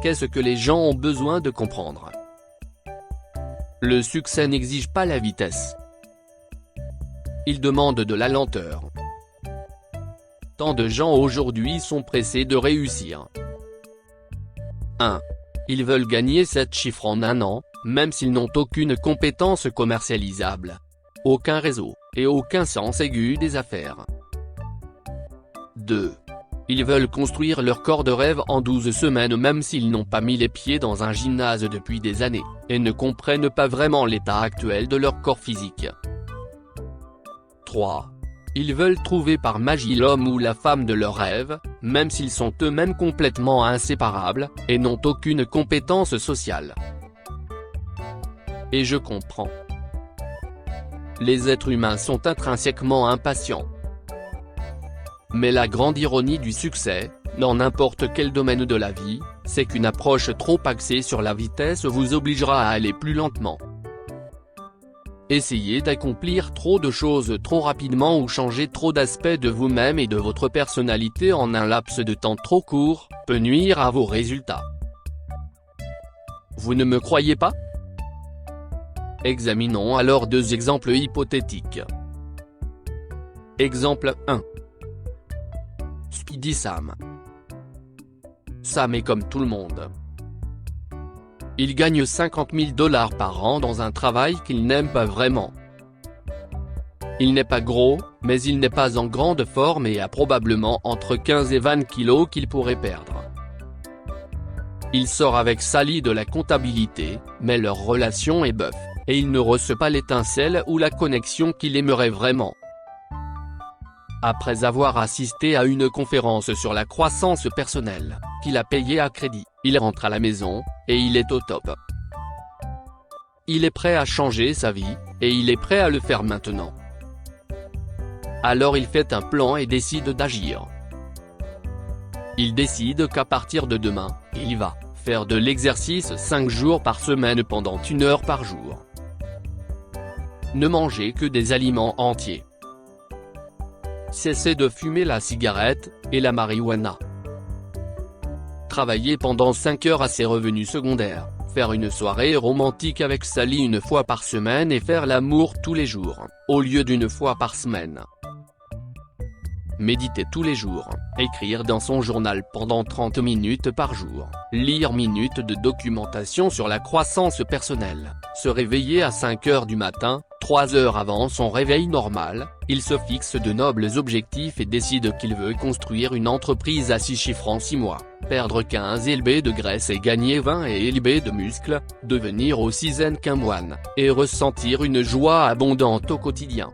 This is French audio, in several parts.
Qu'est-ce que les gens ont besoin de comprendre? Le succès n'exige pas la vitesse. Il demande de la lenteur. Tant de gens aujourd'hui sont pressés de réussir. 1. Ils veulent gagner 7 chiffres en un an, même s'ils n'ont aucune compétence commercialisable, aucun réseau, et aucun sens aigu des affaires. 2. Ils veulent construire leur corps de rêve en 12 semaines même s'ils n'ont pas mis les pieds dans un gymnase depuis des années, et ne comprennent pas vraiment l'état actuel de leur corps physique. 3. Ils veulent trouver par magie l'homme ou la femme de leur rêve, même s'ils sont eux-mêmes complètement inséparables, et n'ont aucune compétence sociale. Et je comprends. Les êtres humains sont intrinsèquement impatients. Mais la grande ironie du succès, dans n'importe quel domaine de la vie, c'est qu'une approche trop axée sur la vitesse vous obligera à aller plus lentement. Essayer d'accomplir trop de choses trop rapidement ou changer trop d'aspects de vous-même et de votre personnalité en un laps de temps trop court, peut nuire à vos résultats. Vous ne me croyez pas? Examinons alors 2 exemples hypothétiques. Exemple 1. Speedy Sam. Sam est comme tout le monde. Il gagne 50 000 $ par an dans un travail qu'il n'aime pas vraiment. Il n'est pas gros, mais il n'est pas en grande forme et a probablement entre 15 et 20 kilos qu'il pourrait perdre. Il sort avec Sally de la comptabilité, mais leur relation est bœuf, et il ne reçoit pas l'étincelle ou la connexion qu'il aimerait vraiment. Après avoir assisté à une conférence sur la croissance personnelle, qu'il a payée à crédit, il rentre à la maison, et il est au top. Il est prêt à changer sa vie, et il est prêt à le faire maintenant. Alors il fait un plan et décide d'agir. Il décide qu'à partir de demain, il va faire de l'exercice 5 jours par semaine pendant 1 heure par jour. Ne manger que des aliments entiers. Cesser de fumer la cigarette, et la marijuana. Travailler pendant 5 heures à ses revenus secondaires, faire une soirée romantique avec Sally 1 fois par semaine et faire l'amour tous les jours, au lieu d'1 fois par semaine. Méditer tous les jours, écrire dans son journal pendant 30 minutes par jour, lire minutes de documentation sur la croissance personnelle, se réveiller à 5 heures du matin, 3 heures avant son réveil normal, il se fixe de nobles objectifs et décide qu'il veut construire une entreprise à 6 chiffres en 6 mois, perdre 15 lb de graisse et gagner 20 lb de muscles, devenir aussi zen qu'un moine, et ressentir une joie abondante au quotidien.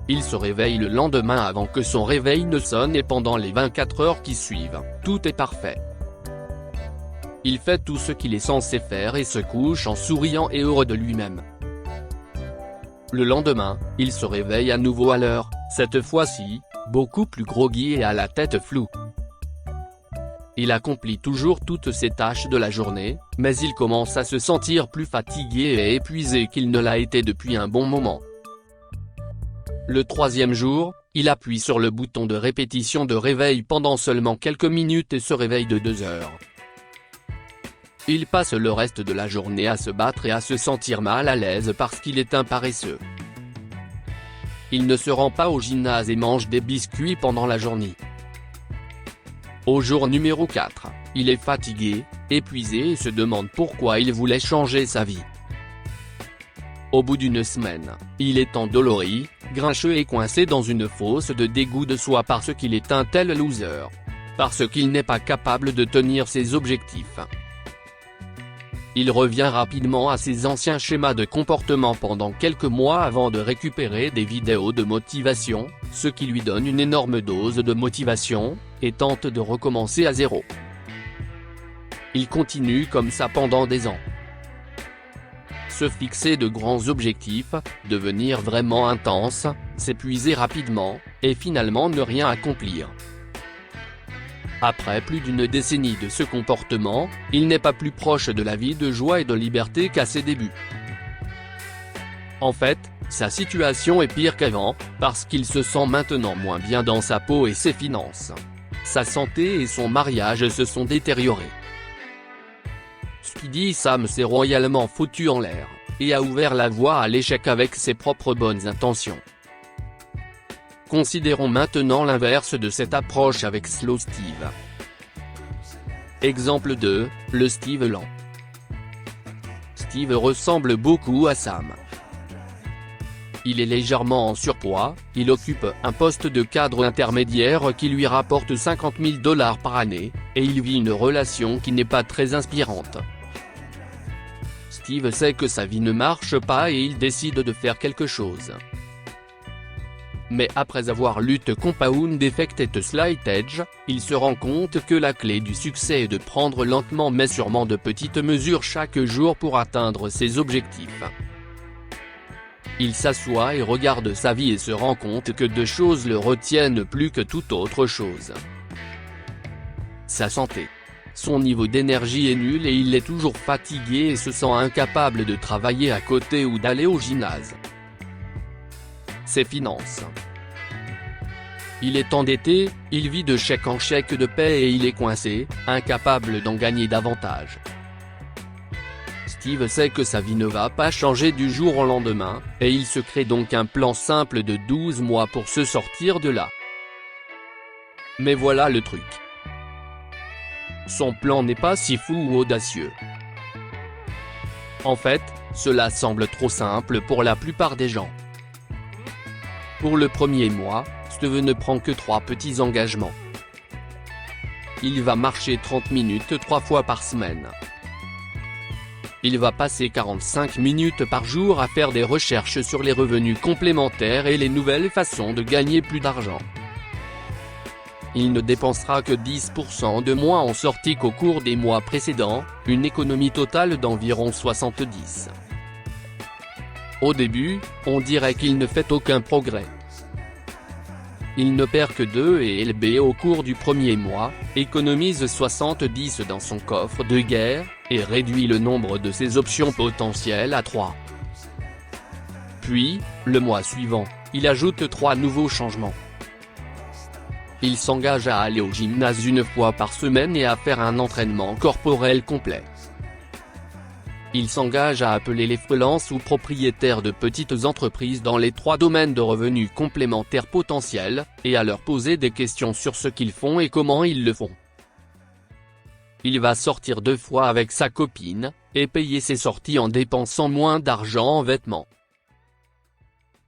Il se réveille le lendemain avant que son réveil ne sonne et pendant les 24 heures qui suivent, tout est parfait. Il fait tout ce qu'il est censé faire et se couche en souriant et heureux de lui-même. Le lendemain, il se réveille à nouveau à l'heure, cette fois-ci, beaucoup plus groggy et à la tête floue. Il accomplit toujours toutes ses tâches de la journée, mais il commence à se sentir plus fatigué et épuisé qu'il ne l'a été depuis un bon moment. Le 3e jour, il appuie sur le bouton de répétition de réveil pendant seulement quelques minutes et se réveille de 2 heures. Il passe le reste de la journée à se battre et à se sentir mal à l'aise parce qu'il est un paresseux. Il ne se rend pas au gymnase et mange des biscuits pendant la journée. Au jour numéro 4, il est fatigué, épuisé et se demande pourquoi il voulait changer sa vie. Au bout d'1 semaine, il est endolori, grincheux et coincé dans une fosse de dégoût de soi parce qu'il est un tel loser. Parce qu'il n'est pas capable de tenir ses objectifs. Il revient rapidement à ses anciens schémas de comportement pendant quelques mois avant de récupérer des vidéos de motivation, ce qui lui donne une énorme dose de motivation, et tente de recommencer à zéro. Il continue comme ça pendant des ans. Se fixer de grands objectifs, devenir vraiment intense, s'épuiser rapidement, et finalement ne rien accomplir. Après plus d'1 décennie de ce comportement, il n'est pas plus proche de la vie de joie et de liberté qu'à ses débuts. En fait, sa situation est pire qu'avant, parce qu'il se sent maintenant moins bien dans sa peau et ses finances. sa santé et son mariage se sont détériorés. Speedy Sam s'est royalement foutu en l'air, et a ouvert la voie à l'échec avec ses propres bonnes intentions. Considérons maintenant l'inverse de cette approche avec Slow Steve. Exemple 2, le Steve lent. Steve ressemble beaucoup à Sam. Il est légèrement en surpoids, il occupe un poste de cadre intermédiaire qui lui rapporte 50 000 $ par année, et il vit une relation qui n'est pas très inspirante. Steve sait que sa vie ne marche pas et il décide de faire quelque chose. Mais après avoir lu The Compound Effect et The Slight Edge, il se rend compte que la clé du succès est de prendre lentement mais sûrement de petites mesures chaque jour pour atteindre ses objectifs. Il s'assoit et regarde sa vie et se rend compte que deux choses le retiennent plus que toute autre chose. Sa santé. Son niveau d'énergie est nul et il est toujours fatigué et se sent incapable de travailler à côté ou d'aller au gymnase. Ses finances. Il est endetté, il vit de chèque en chèque de paie et il est coincé, incapable d'en gagner davantage. Steve sait que sa vie ne va pas changer du jour au lendemain, et il se crée donc un plan simple de 12 mois pour se sortir de là. Mais voilà le truc. Son plan n'est pas si fou ou audacieux. En fait, cela semble trop simple pour la plupart des gens. Pour le premier mois, Steve ne prend que 3 petits engagements. Il va marcher 30 minutes 3 fois par semaine. Il va passer 45 minutes par jour à faire des recherches sur les revenus complémentaires et les nouvelles façons de gagner plus d'argent. Il ne dépensera que 10% de moins en sortie qu'au cours des mois précédents, une économie totale d'environ 70. Au début, on dirait qu'il ne fait aucun progrès. Il ne perd que 2 ELB au cours du premier mois, économise 70 dans son coffre de guerre, et réduit le nombre de ses options potentielles à 3. Puis, le mois suivant, il ajoute 3 nouveaux changements. Il s'engage à aller au gymnase 1 fois par semaine et à faire un entraînement corporel complet. Il s'engage à appeler les freelances ou propriétaires de petites entreprises dans les 3 domaines de revenus complémentaires potentiels, et à leur poser des questions sur ce qu'ils font et comment ils le font. Il va sortir 2 fois avec sa copine, et payer ses sorties en dépensant moins d'argent en vêtements.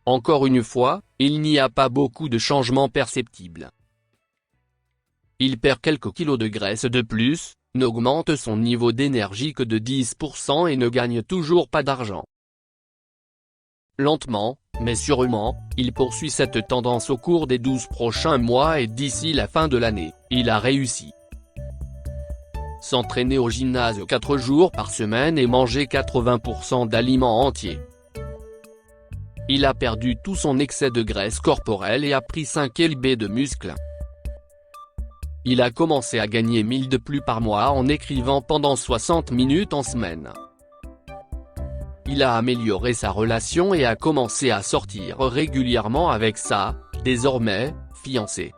Encore une fois, il n'y a pas beaucoup de changements perceptibles. Il perd quelques kilos de graisse de plus, n'augmente son niveau d'énergie que de 10% et ne gagne toujours pas d'argent. Lentement, mais sûrement, il poursuit cette tendance au cours des 12 prochains mois et d'ici la fin de l'année, il a réussi. S'entraîner au gymnase 4 jours par semaine et manger 80% d'aliments entiers. Il a perdu tout son excès de graisse corporelle et a pris 5 lb de muscles. Il a commencé à gagner 1000 de plus par mois en écrivant pendant 60 minutes en semaine. Il a amélioré sa relation et a commencé à sortir régulièrement avec sa, désormais, fiancée.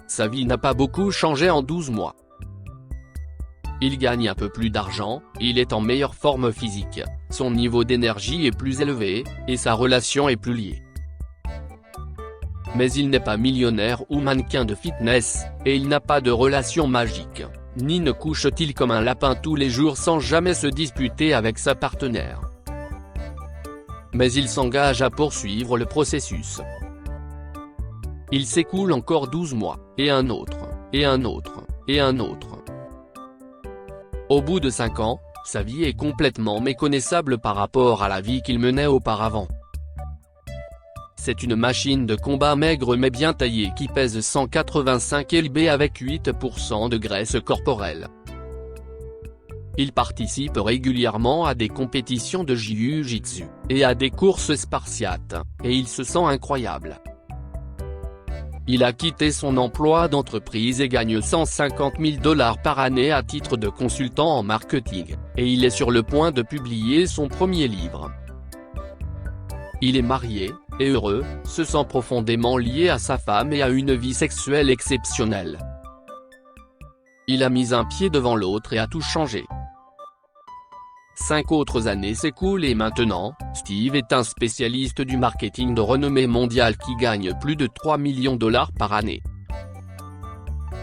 Sa vie n'a pas beaucoup changé en 12 mois. Il gagne un peu plus d'argent, il est en meilleure forme physique, son niveau d'énergie est plus élevé, et sa relation est plus liée. Mais il n'est pas millionnaire ou mannequin de fitness, et il n'a pas de relation magique, ni ne couche-t-il comme un lapin tous les jours sans jamais se disputer avec sa partenaire. Mais il s'engage à poursuivre le processus. Il s'écoule encore 12 mois, et un autre, et un autre, et un autre. Au bout de 5 ans, sa vie est complètement méconnaissable par rapport à la vie qu'il menait auparavant. C'est une machine de combat maigre mais bien taillée qui pèse 185 lb avec 8% de graisse corporelle. Il participe régulièrement à des compétitions de jiu-jitsu, et à des courses spartiates, et il se sent incroyable. Il a quitté son emploi d'entreprise et gagne 150 000 $ par année à titre de consultant en marketing, et il est sur le point de publier son premier livre. Il est marié, et heureux, se sent profondément lié à sa femme et a une vie sexuelle exceptionnelle. Il a mis un pied devant l'autre et a tout changé. 5 autres années s'écoulent et maintenant, Steve est un spécialiste du marketing de renommée mondiale qui gagne plus de 3 millions de $ par année.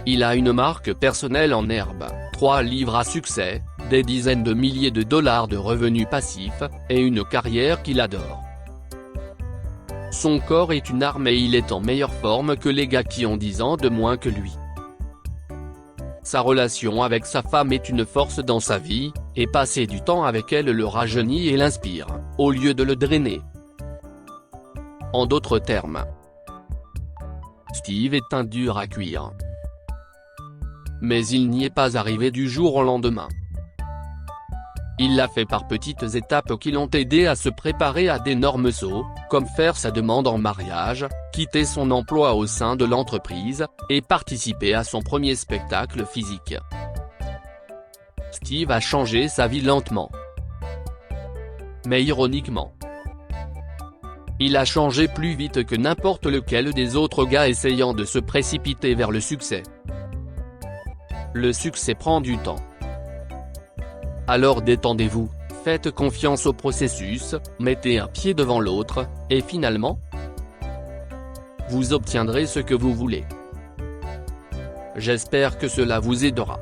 Il a une marque personnelle en herbe, 3 livres à succès, des dizaines de milliers de dollars de revenus passifs, et une carrière qu'il adore. Son corps est une arme et il est en meilleure forme que les gars qui ont 10 ans de moins que lui. Sa relation avec sa femme est une force dans sa vie, et passer du temps avec elle le rajeunit et l'inspire, au lieu de le drainer. En d'autres termes, Steve est un dur à cuire. Mais il n'y est pas arrivé du jour au lendemain. Il l'a fait par petites étapes qui l'ont aidé à se préparer à d'énormes sauts, comme faire sa demande en mariage, quitter son emploi au sein de l'entreprise, et participer à son premier spectacle physique. Steve a changé sa vie lentement. Mais ironiquement, il a changé plus vite que n'importe lequel des autres gars essayant de se précipiter vers le succès. Le succès prend du temps. Alors détendez-vous, faites confiance au processus, mettez un pied devant l'autre, et finalement, vous obtiendrez ce que vous voulez. J'espère que cela vous aidera.